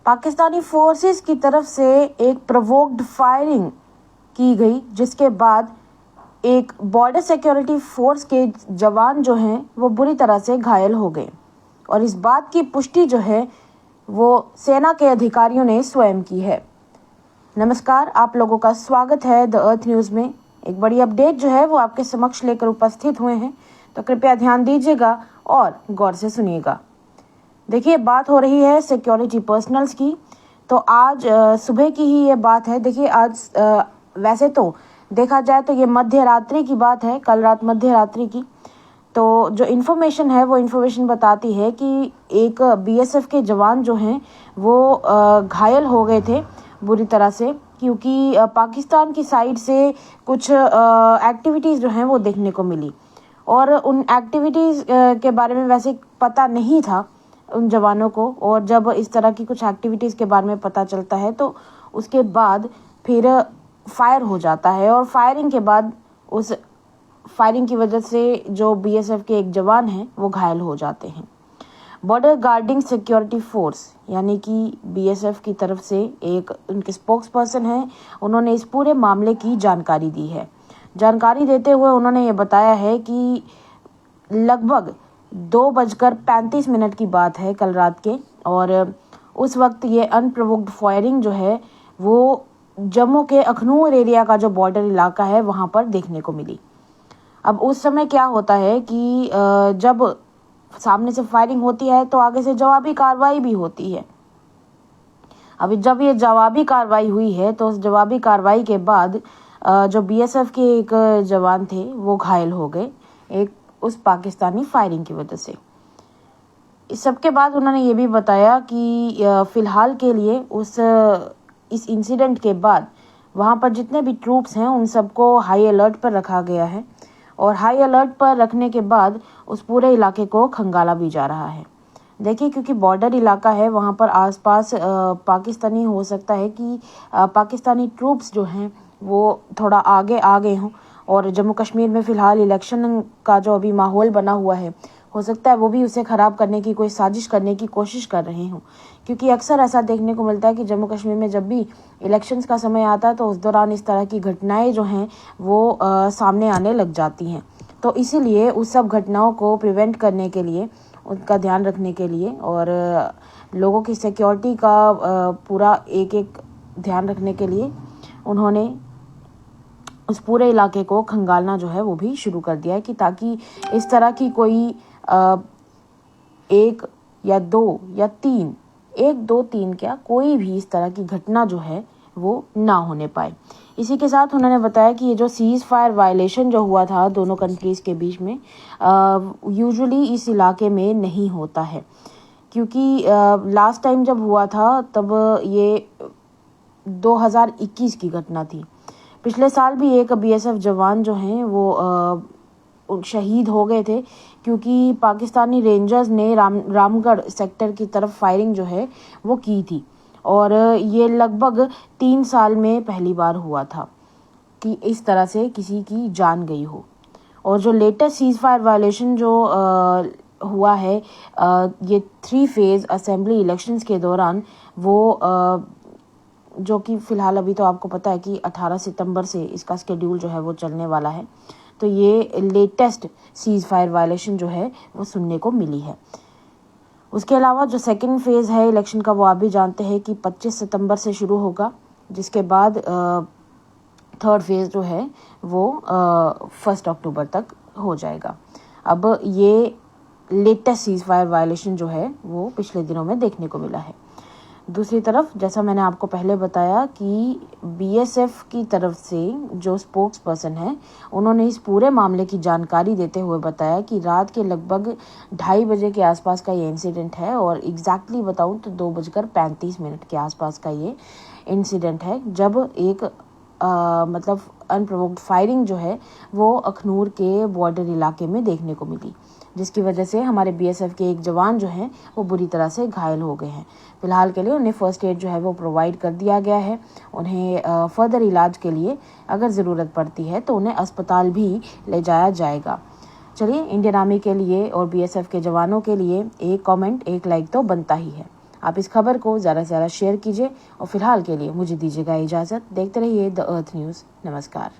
Pakistani forces की तरफ से एक प्रोवोक्ड फायरिंग की गई, जिसके बाद एक बॉर्डर सिक्योरिटी फोर्स के जवान जो हैं वो बुरी तरह से घायल हो गए। और इस बात की पुष्टि जो है वो सेना के अधिकारियों ने स्वयं की है। नमस्कार, आप लोगों का स्वागत है द अर्थ न्यूज़ में। एक बड़ी अपडेट जो है वो आपके समक्ष लेकर उपस्थित हुए हैं, तो कृपया ध्यान दीजिएगा और गौर से सुनिएगा। देखिए, बात हो रही है सिक्योरिटी पर्सनल्स की। तो आज सुबह की ही ये बात है। देखिए, आज वैसे तो देखा जाए तो ये मध्य रात्रि की बात है, कल रात मध्य रात्रि की। तो जो इन्फॉर्मेशन है वो इन्फॉर्मेशन बताती है कि एक बीएसएफ के जवान जो हैं वो घायल हो गए थे बुरी तरह से, क्योंकि पाकिस्तान की साइड से कुछ एक्टिविटीज़ जो हैं वो देखने को मिली। और उन एक्टिविटीज़ के बारे में वैसे पता नहीं था उन जवानों को, और जब इस तरह की कुछ एक्टिविटीज़ के बारे में पता चलता है तो उसके बाद फिर फायर हो जाता है। और फायरिंग के बाद उस फायरिंग की वजह से जो बीएसएफ के एक जवान हैं वो घायल हो जाते हैं। बॉर्डर गार्डिंग सिक्योरिटी फोर्स यानी कि बीएसएफ की तरफ से एक उनके स्पोक्स पर्सन हैं, उन्होंने इस पूरे मामले की जानकारी दी है। जानकारी देते हुए उन्होंने ये बताया है कि लगभग 2:35 की बात है कल रात के, और उस वक्त ये अनप्रोवोक्ड फायरिंग जो है वो जम्मू के अखनूर एरिया का जो बॉर्डर इलाका है वहाँ पर देखने को मिली। अब उस समय क्या होता है कि जब सामने से फायरिंग होती है तो आगे से जवाबी कार्रवाई भी होती है। अभी जब ये जवाबी कार्रवाई हुई है तो उस जवाबी कार्रवाई के बाद जो बीएसएफ के एक जवान थे वो घायल हो गए एक उस पाकिस्तानी फायरिंग की वजह से। इस सब के बाद उन्होंने ये भी बताया कि फ़िलहाल के लिए इस इंसिडेंट के बाद वहाँ पर जितने भी ट्रूप्स हैं उन सबको हाई अलर्ट पर रखा गया है, और हाई अलर्ट पर रखने के बाद उस पूरे इलाके को खंगाला भी जा रहा है। देखिए, क्योंकि बॉर्डर इलाका है वहाँ पर आसपास पाकिस्तानी हो सकता है कि पाकिस्तानी ट्रूप्स जो हैं वो थोड़ा आगे आ गए हों, और जम्मू कश्मीर में फ़िलहाल इलेक्शन का जो अभी माहौल बना हुआ है हो सकता है वो भी उसे ख़राब करने की कोई साजिश करने की कोशिश कर रहे हों। क्योंकि अक्सर ऐसा देखने को मिलता है कि जम्मू कश्मीर में जब भी इलेक्शंस का समय आता है तो उस दौरान इस तरह की घटनाएं जो हैं वो सामने आने लग जाती हैं। तो इसीलिए उस सब घटनाओं को प्रिवेंट करने के लिए, उनका ध्यान रखने के लिए और लोगों की सिक्योरिटी का पूरा एक एक ध्यान रखने के लिए उन्होंने उस पूरे इलाके को खंगालना जो है वो भी शुरू कर दिया है, कि ताकि इस तरह की कोई 1 या 2 या 3 1 2 3 क्या कोई भी इस तरह की घटना जो है वो ना होने पाए। इसी के साथ उन्होंने बताया कि ये जो सीज़ फायर वायलेशन जो हुआ था दोनों कंट्रीज़ के बीच में यूजुअली इस इलाके में नहीं होता है, क्योंकि लास्ट टाइम जब हुआ था तब ये 2021 की घटना थी। पिछले साल भी एक बीएसएफ जवान जो हैं वो शहीद हो गए थे, क्योंकि पाकिस्तानी रेंजर्स ने रामगढ़ सेक्टर की तरफ फायरिंग जो है वो की थी। और ये लगभग 3 साल में पहली बार हुआ था कि इस तरह से किसी की जान गई हो। और जो लेटेस्ट सीज़ फायर वायलेशन जो हुआ है ये 3 फेज़ असेंबली इलेक्शंस के दौरान वो जो कि फ़िलहाल अभी तो आपको पता है कि 18 सितंबर से इसका शेड्यूल जो है वो चलने वाला है। तो ये लेटेस्ट सीज़ फायर वायलेशन जो है वो सुनने को मिली है। उसके अलावा जो सेकंड फेज़ है इलेक्शन का वो आप भी जानते हैं कि 25 सितंबर से शुरू होगा, जिसके बाद थर्ड फेज़ जो है वो 1 अक्टूबर तक हो जाएगा। अब ये लेटेस्ट सीज़ फायर वायलेशन जो है वो पिछले दिनों में देखने को मिला है। दूसरी तरफ, जैसा मैंने आपको पहले बताया कि बीएसएफ की तरफ से जो स्पोक्स पर्सन है उन्होंने इस पूरे मामले की जानकारी देते हुए बताया कि रात के लगभग 2:30 बजे के आसपास का ये इंसिडेंट है, और एग्जैक्टली बताऊं तो 2:35 के आसपास का ये इंसिडेंट है, जब एक मतलब अनप्रोवोक्ड फायरिंग जो है वो अखनूर के बॉर्डर इलाके में देखने को मिली, जिसकी वजह से हमारे बीएसएफ के एक जवान जो हैं वो बुरी तरह से घायल हो गए हैं। फिलहाल के लिए उन्हें फर्स्ट एड जो है वो प्रोवाइड कर दिया गया है। उन्हें फर्दर इलाज के लिए अगर ज़रूरत पड़ती है तो उन्हें अस्पताल भी ले जाया जाएगा। चलिए, इंडियन आर्मी के लिए और बीएसएफ के जवानों के लिए एक कमेंट, एक लाइक तो बनता ही है। आप इस खबर को ज़्यादा से ज़्यादा शेयर कीजिए और फिलहाल के लिए मुझे दीजिएगा इजाज़त। देखते रहिए द अर्थ न्यूज़। नमस्कार।